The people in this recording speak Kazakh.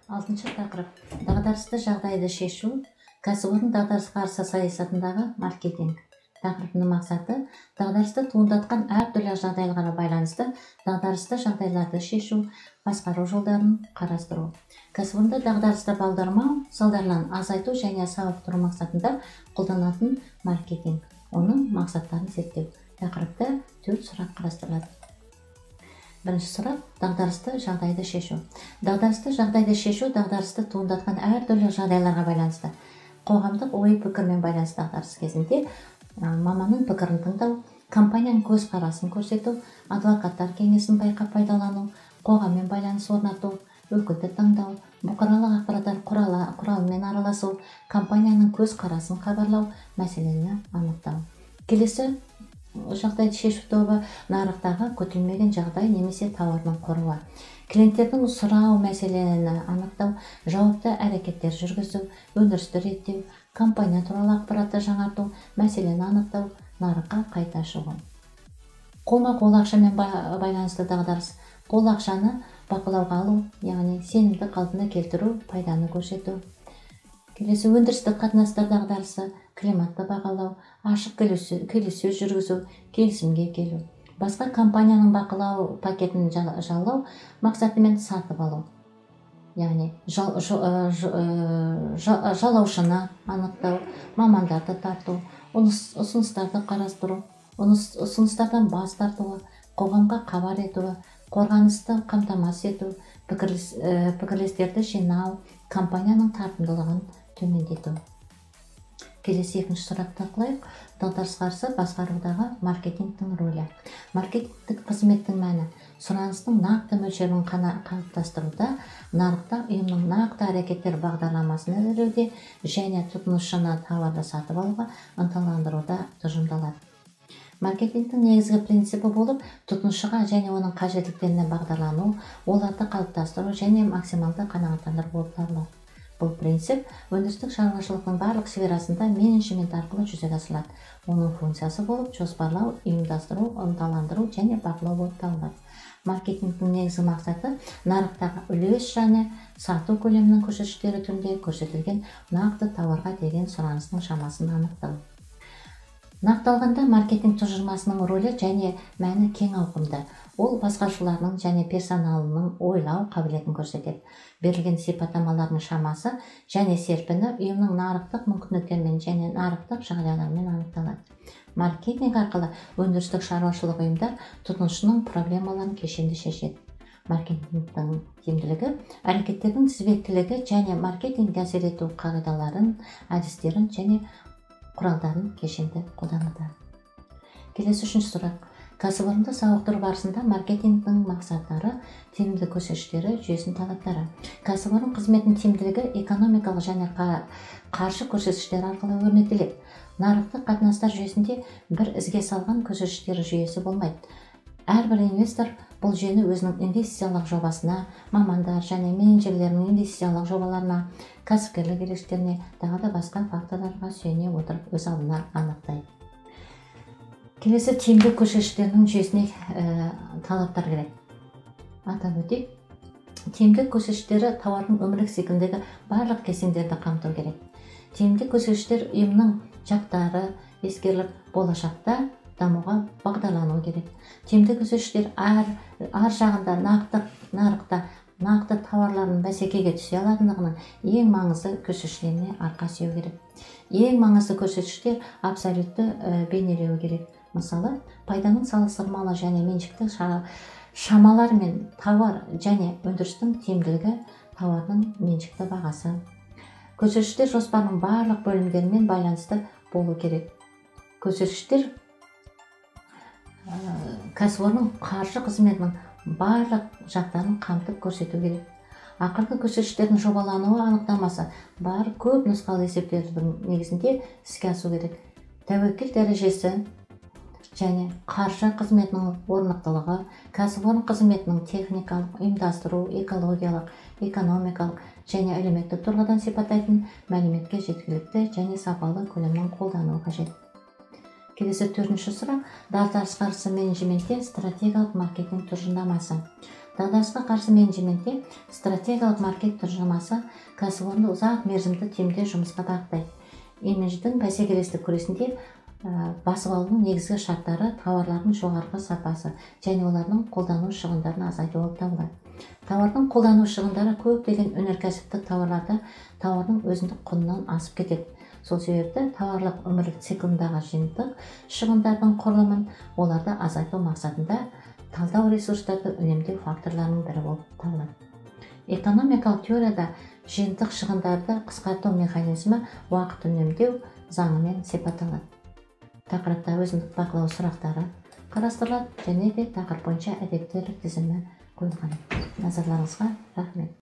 Алтыншы тақырып. Дағдарысты жағдайды шешу, кәсіпорын дағдарысқа қарсы саясатындағы маркетинг. Тақырыптың мақсаты дағдарысты туындатқан әртүрлі жағдайларға байланысты дағдарысты жағдайларды шешу, басқару жолдарын қарастыру. Кәсіпорында дағдарысты болдырмау салдарын азайту және сауықтыру мақсатында қолданатын маркетинг. Оның мақсаттарын зерттеу. Тақырыпта 4 сұрақ қарастырылады. Бірінші сұрақ: дағдарысты жағдайды шешу. Дағдарысты жағдайды шешу дағдарысты туындатқан әртүрлі жағдайларға байланысты. Қоғамдық ой пікірмен байланысты дағдарыс кезінде маманның пікірін тыңдау, компанияның көзқарасын көрсету, адвокаттар кеңесін байқап пайдалану, қоғаммен байланыс орнату, өкілді таңдау, бұқаралық ақпараттар құралымен араласу, компанияның көзқарасын хабарлау, мәселені анықтау. Келесі жағдайды шешу тобы: нарықтағы күтілмеген жағдай немесе тауардың құруы. Клиенттердің сұрау мәселені анықтау, жауапты әрекеттер жүргізу, өндірісті реттеу, компания туралы ақпаратты жаңарту, мәселені анықтау, нарыққа қайта шығу. Қолма-қол ақшамен байланысты дағдарыс. Қол ақшаны бақылауға алу, яғни сенімді қалпына келтіру, пайданы көрсету. Келесі: өндірістік қатынастар дағдарысы, климатты бағалау, ашық келіссөз жүргізу, келісімге келу. Басқа компанияның бақылау пакетін жалау мақсатымен сатып алу, яғни жалаушыны анықтау, мамандарды тарту, ұсыныстарды қарастыру, ұсыныстардан бас тартуы, қоғамға хабар етуі, қорғанысты қамтамасыз ету, пікірлестерді жинау, компанияның тартымдылығын төмендету. Келесі екінші сұрақты талқылайық. Дағдарыс қарсы басқарудағы маркетингтің рөлі. Маркетингтік қызметтің мәні: сұраныстың нақты мөлшерін қалыптастыруда, нарықта ұйымның нақты әрекеттер бағдарламасын әзірлеуде және тұтынушыны тауарды сатып алуға ынталандыруда тұжырымдалады. Маркетингтің негізгі принципі болып, тұтынушыға және оның қажеттіліктеріне бағдарлану, оларды қалыптастыру және максималды қанағаттандыру болып табылады. Бұл принцип өндірістік шаруашылықтың барлық сферасында менеджмент арқылы жүзеге асырылады. Оның функциясы болып жоспарлау, ұйымдастыру, ынталандыру және бақылау болып табылады. Маркетингтің негізгі мақсаты нарықтағы үлес және сату көлемінің көрсеткіштері түрінде көрсетілген нақты тауарға деген сұраныстың шамасын анықтау. Нақтылғанда маркетинг тұжырымдамасының рөлі және мәні кең ауқымды. Ол басқарушыларының және персоналының ойлау қабілетін көрсетеді. Берілген сипаттамалардың шамасы және серпіні ұйымның нарықтық мүмкіндіктермен және нарықтық жағдайлармен анықталады. Маркетинг арқылы өндірістік шаруашылық ұйымдар тұтынушының проблемаларын кешенді шешеді. Маркетингтің тиімділігі әрекеттердің тізбектілігі және маркетингке әсер ету қағидаларын, әдістерін және құралдарын кешенді қолдануда. Келесі үшінші сұрақ: кәсіпорынды сауықтыру барысында маркетингтің мақсаттары, тиімді көрсеткіштері, жүйесінің талаптары. Кәсіпорын қызметінің тиімділігі экономикалық және қаржы көрсеткіштері арқылы өрнектеледі. Нарықтық қатынастар жүйесінде бір ізге салған көрсеткіштер жүйесі болмайды. Әрбір инвестор бұл жүйені өзінің инвестициялық жобасына, мамандар және менеджерлерінің инвестициялық жобаларына, кәсіпкерлік ерекшеліктеріне, тағы да басқа факторларға сүйене отырып өз алдына анықтайды. Келесі: тиімді көрсеткіштерінің жүйесіне талаптар керек. Атап өтейік. Тиімді көрсеткіштері тауардың өмірлік цикліндегі барлық кезеңдерді қамту керек. Тиімді көрсеткіштер ұйымның жақтары ескеріліп, болашақта дамуға бағдарлану керек. Тиімді көрсеткіштер ар жағында нарықта нақты тауарлардың бәсекеге түсе алатындығының ең маңызды көрсеткіштеріне арқа сүйеу керек. Ең маңызды көрсеткіштер абсолютті бейнелеу керек. Мысалы, пайданың салыстырмалы және меншікті шамалар мен тауар және өндірістің тиімділігі, тауардың меншікті бағасы. Көрсеткіштер жоспарының барлық бөлімдерімен байланысты болу керек. Көрсеткіштер кәсіпорынның қаржы қызметінің барлық жақтарын қамтып көрсету керек. Ақырғы көрсеткіштердің жобалануы анықтамасы бар көп нұсқалы есептердің негізінде іске асу керек. Тәуекел дәрежесі және қаржы қызметінің орнықтылығы, кәсіпорын қызметінің техникалық, ұйымдастыру, экологиялық, экономикалық және әлеуметтік тұрғыдан сипаттайтын мәліметке жеткілікті және сапалы көлемнің қолдануы қажет. Келесі төртінші сұрақ: дағдарыс қарсы менеджментте стратегиялық маркетинг тұжырымдамасы. Дағдарысқа қарсы менеджментте стратегиялық маркет тұжырымдамасы кәсіпорынды ұзақ мерзімді тиімді жұмысқа бағыттайды. Имидждің бәсекелестік күресінде басып алудың негізгі шарттары тауарлардың жоғарғы сапасы және олардың қолдану шығындарын азайту болып табылады. Тауардың қолдану шығындары көптеген өнеркәсіптік тауарларда тауардың өзіндік құнынан асып кетеді. Сол себепті тауарлық өмірлік циклындағы жиынтық шығындардың құрылымын оларды азайту мақсатында талдау ресурстарды үнемдеу факторларының бірі болып табылады. Экономикалық теорияда жиынтық шығындарды қысқарту механизмі уақыт үнемдеу заңымен сипатталады. Тақырыпта өзіндік бақылау сұрақтары қарастырылады және де тақырып бойынша әдеттер тізімі қойылған. Назарларыңызға рахмет.